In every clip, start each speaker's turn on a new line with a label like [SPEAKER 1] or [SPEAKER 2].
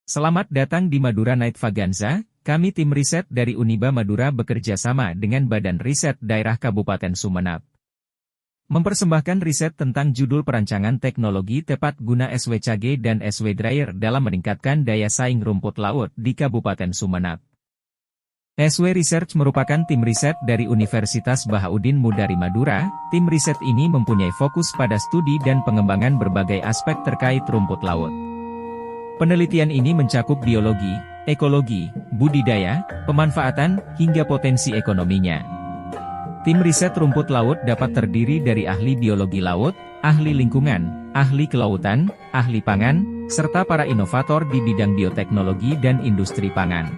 [SPEAKER 1] Selamat datang di Madura Night Vaganza. Kami tim riset dari Uniba Madura bekerja sama dengan Badan Riset Daerah Kabupaten Sumeneb. Mempersembahkan riset tentang judul perancangan teknologi tepat guna SWCG dan SW Dryer dalam meningkatkan daya saing rumput laut di Kabupaten Sumeneb. SW Research merupakan tim riset dari Universitas Bahauddin Mudari Madura. Tim riset ini mempunyai fokus pada studi dan pengembangan berbagai aspek terkait rumput laut. Penelitian ini mencakup biologi, ekologi, budidaya, pemanfaatan, hingga potensi ekonominya. Tim riset rumput laut dapat terdiri dari ahli biologi laut, ahli lingkungan, ahli kelautan, ahli pangan, serta para inovator di bidang bioteknologi dan industri pangan.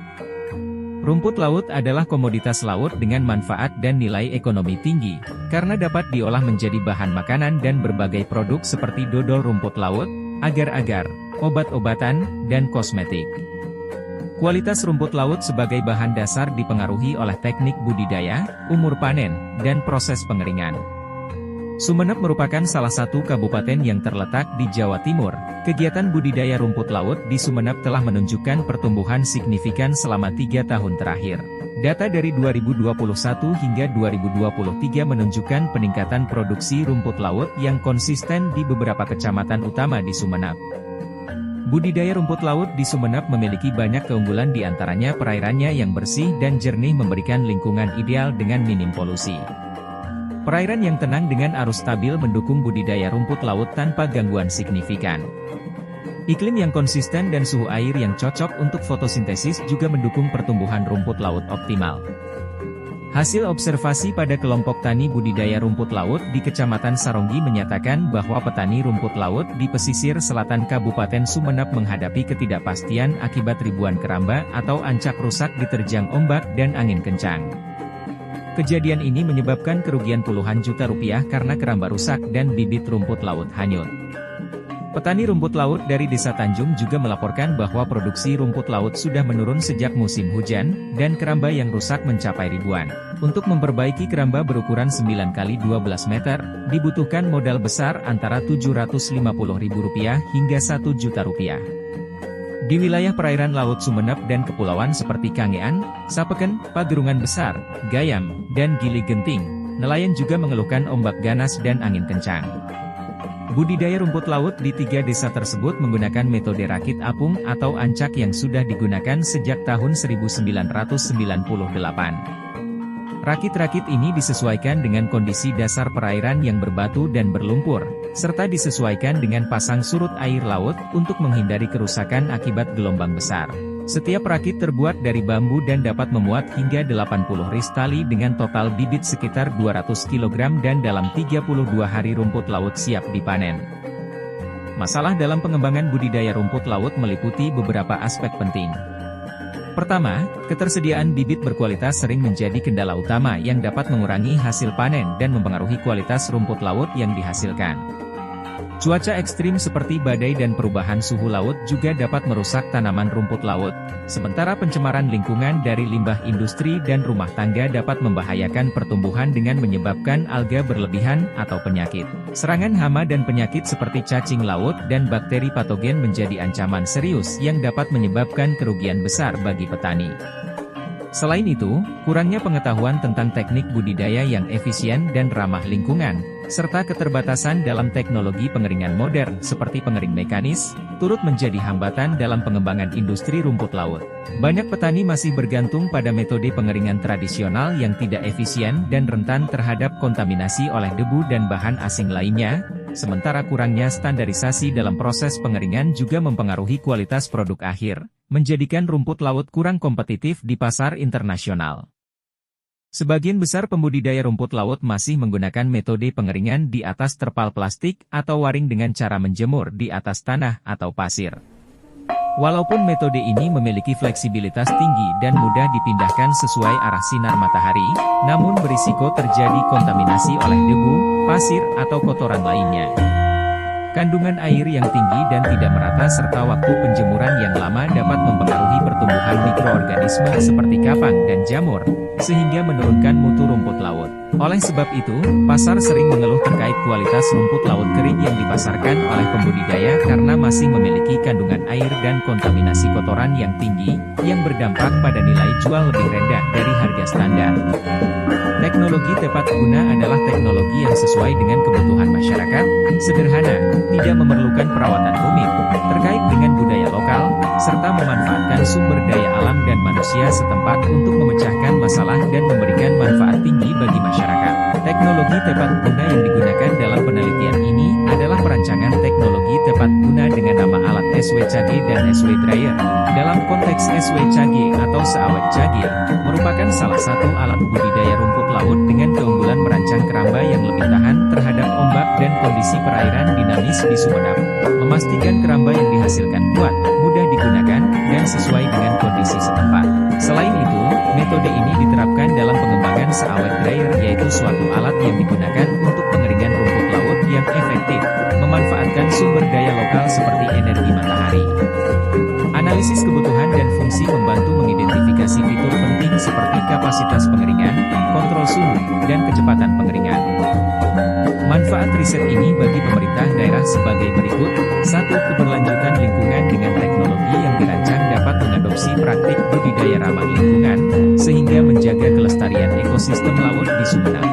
[SPEAKER 1] Rumput laut adalah komoditas laut dengan manfaat dan nilai ekonomi tinggi, karena dapat diolah menjadi bahan makanan dan berbagai produk seperti dodol rumput laut, agar-agar, obat-obatan, dan kosmetik. Kualitas rumput laut sebagai bahan dasar dipengaruhi oleh teknik budidaya, umur panen, dan proses pengeringan. Sumeneb merupakan salah satu kabupaten yang terletak di Jawa Timur. Kegiatan budidaya rumput laut di Sumeneb telah menunjukkan pertumbuhan signifikan selama 3 tahun terakhir. Data dari 2021 hingga 2023 menunjukkan peningkatan produksi rumput laut yang konsisten di beberapa kecamatan utama di Sumeneb. Budidaya rumput laut di Sumeneb memiliki banyak keunggulan, di antaranya perairannya yang bersih dan jernih memberikan lingkungan ideal dengan minim polusi. Perairan yang tenang dengan arus stabil mendukung budidaya rumput laut tanpa gangguan signifikan. Iklim yang konsisten dan suhu air yang cocok untuk fotosintesis juga mendukung pertumbuhan rumput laut optimal. Hasil observasi pada kelompok tani budidaya rumput laut di Kecamatan Saronggi menyatakan bahwa petani rumput laut di pesisir selatan Kabupaten Sumeneb menghadapi ketidakpastian akibat ribuan keramba atau ancak rusak diterjang ombak dan angin kencang. Kejadian ini menyebabkan kerugian puluhan juta rupiah karena keramba rusak dan bibit rumput laut hanyut. Petani rumput laut dari Desa Tanjung juga melaporkan bahwa produksi rumput laut sudah menurun sejak musim hujan, dan keramba yang rusak mencapai ribuan. Untuk memperbaiki keramba berukuran 9 x 12 meter, dibutuhkan modal besar antara Rp750.000 hingga Rp1.000.000. Di wilayah perairan Laut Sumeneb dan kepulauan seperti Kangean, Sapeken, Pagerungan Besar, Gayam, dan Gili Genting, nelayan juga mengeluhkan ombak ganas dan angin kencang. Budidaya rumput laut di 3 desa tersebut menggunakan metode rakit apung atau ancak yang sudah digunakan sejak tahun 1998. Rakit-rakit ini disesuaikan dengan kondisi dasar perairan yang berbatu dan berlumpur, serta disesuaikan dengan pasang surut air laut untuk menghindari kerusakan akibat gelombang besar. Setiap rakit terbuat dari bambu dan dapat memuat hingga 80 ris tali dengan total bibit sekitar 200 kg, dan dalam 32 hari rumput laut siap dipanen. Masalah dalam pengembangan budidaya rumput laut meliputi beberapa aspek penting. Pertama, ketersediaan bibit berkualitas sering menjadi kendala utama yang dapat mengurangi hasil panen dan mempengaruhi kualitas rumput laut yang dihasilkan. Cuaca ekstrim seperti badai dan perubahan suhu laut juga dapat merusak tanaman rumput laut, sementara pencemaran lingkungan dari limbah industri dan rumah tangga dapat membahayakan pertumbuhan dengan menyebabkan alga berlebihan atau penyakit. Serangan hama dan penyakit seperti cacing laut dan bakteri patogen menjadi ancaman serius yang dapat menyebabkan kerugian besar bagi petani. Selain itu, kurangnya pengetahuan tentang teknik budidaya yang efisien dan ramah lingkungan, serta keterbatasan dalam teknologi pengeringan modern seperti pengering mekanis, turut menjadi hambatan dalam pengembangan industri rumput laut. Banyak petani masih bergantung pada metode pengeringan tradisional yang tidak efisien dan rentan terhadap kontaminasi oleh debu dan bahan asing lainnya, sementara kurangnya standarisasi dalam proses pengeringan juga mempengaruhi kualitas produk akhir, menjadikan rumput laut kurang kompetitif di pasar internasional. Sebagian besar pembudidaya rumput laut masih menggunakan metode pengeringan di atas terpal plastik atau waring dengan cara menjemur di atas tanah atau pasir. Walaupun metode ini memiliki fleksibilitas tinggi dan mudah dipindahkan sesuai arah sinar matahari, namun berisiko terjadi kontaminasi oleh debu, pasir, atau kotoran lainnya. Kandungan air yang tinggi dan tidak merata serta waktu penjemuran yang lama dapat mempengaruhi pertumbuhan mikroorganisme seperti kapang dan jamur, sehingga menurunkan mutu rumput laut. Oleh sebab itu, pasar sering mengeluh terkait kualitas rumput laut kering yang dipasarkan oleh pembudidaya karena masih memiliki kandungan air dan kontaminasi kotoran yang tinggi, yang berdampak pada nilai jual lebih rendah dari harga standar. Teknologi tepat guna adalah teknologi yang sesuai dengan kebutuhan masyarakat, sederhana, tidak memerlukan perawatan rumit, terkait dengan budaya lokal, serta memanfaatkan sumber daya alam dan manusia setempat untuk memecahkan masalah dan memberikan manfaat tinggi bagi masyarakat. Teknologi tepat guna yang digunakan dalam penelitian ini adalah perancangan teknologi tepat guna dengan nama alat SW-Cage dan SW-Dryer. Dalam konteks SW-Cage atau seawet cage, merupakan salah satu alat budidaya rumput laut dengan keunggulan merancang keramba yang lebih tahan terhadap ombak dan kondisi perairan dinamis di Sumeneb, memastikan keramba yang dihasilkan kuat, mudah digunakan, dan sesuai dengan kondisi setempat. Selain itu, metode ini diterapkan dalam pengembangan seawet dryer, yaitu suatu alat yang digunakan untuk pengeringan rumput laut yang efektif, memanfaatkan sumber daya lokal seperti energi matahari. Analisis kebutuhan dan fungsi membantu mengidentifikasi fitur penting seperti kapasitas pengeringan, kontrol suhu, dan kecepatan pengeringan. Manfaat riset ini bagi pemerintah daerah sebagai berikut. 1. Keberlanjutan lingkungan dengan teknologi yang dirancang dapat mengadopsi praktik budidaya ramah lingkungan, sehingga menjaga kelestarian ekosistem laut di Sumeneb.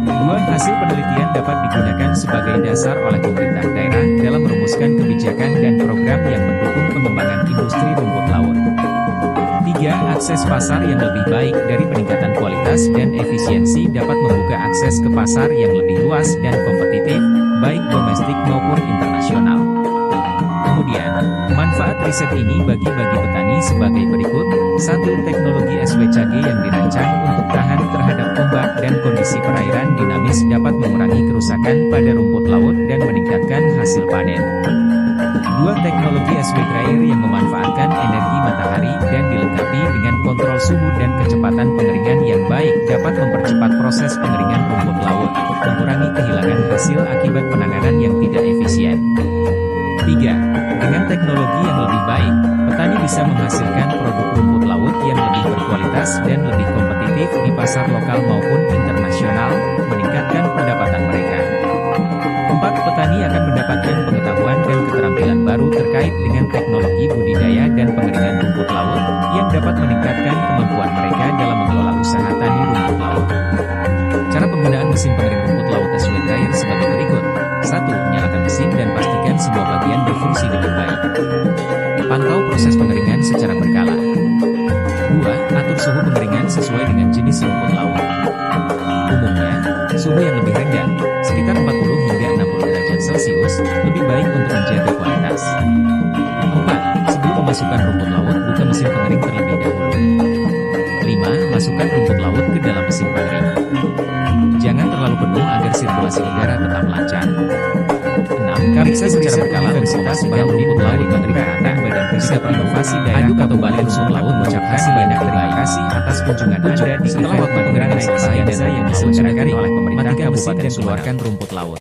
[SPEAKER 1] 2. Hasil penelitian dapat digunakan sebagai dasar oleh pemerintah daerah dalam merumuskan kebijakan dan program yang mendukung pengembangan industri rumput laut. 3. Akses pasar yang lebih baik dari peningkatan kualitas dan efisiensi dapat membuka akses ke pasar yang lebih luas dan kompetitif, baik domestik maupun internasional. Kemudian, manfaat riset ini bagi petani sebagai berikut. 1. Teknologi SW-Cage yang dirancang untuk tahan terhadap ombak dan kondisi perairan dinamis dapat mengurangi kerusakan pada rumput laut dan meningkatkan hasil panen. 2. Teknologi SW-Dryer yang memanfaatkan energi matahari dan dilengkapi dengan kontrol suhu dan kecepatan pengeringan yang baik dapat mempercepat proses pengeringan rumput laut, mengurangi kehilangan hasil akibat penanganan yang tidak efisien. 3. Dengan teknologi yang lebih baik, petani bisa menghasilkan produk rumput laut yang lebih berkualitas dan lebih kompetitif di pasar lokal maupun internasional, meningkatkan pendapatan mereka. 4. Petani akan mendapatkan pengetahuan dan keterampilan baru terkait dengan teknologi budidaya dan pengeringan rumput laut, yang dapat meningkatkan kemampuan mereka dalam mengelola usaha tani rumput laut. Cara penggunaan mesin pengering rumput laut SW-Dryer sebagai berikut. 1. Nyalakan mesin dan pastikan semua bagian berfungsi dengan baik. Pantau proses pengeringan secara berkala. 2. Atur suhu pengeringan sesuai dengan jenis rumput laut. Umumnya, suhu yang lebih rendah, sekitar 40 hingga 60 derajat Celcius, lebih baik untuk menjaga kualitas. 4. Sebelum memasukkan rumput laut, buka mesin pengering terlebih dahulu. 5. Masukkan rumput laut ke dalam mesin pengering. Jangan terlalu penuh agar sirkulasi udara tetap lancar. 6. Periksa secara berkala densitas bahan rumput laut dari daratan Badan Riset Inovasi Daerah atau Balai Rumput Laut mengucapkan banyak terima kasih atas kunjungan Anda di setelah waktu pengeringan selesai yang diselenggarakan oleh pemerintah kabupaten Sumeneb. Rumput laut.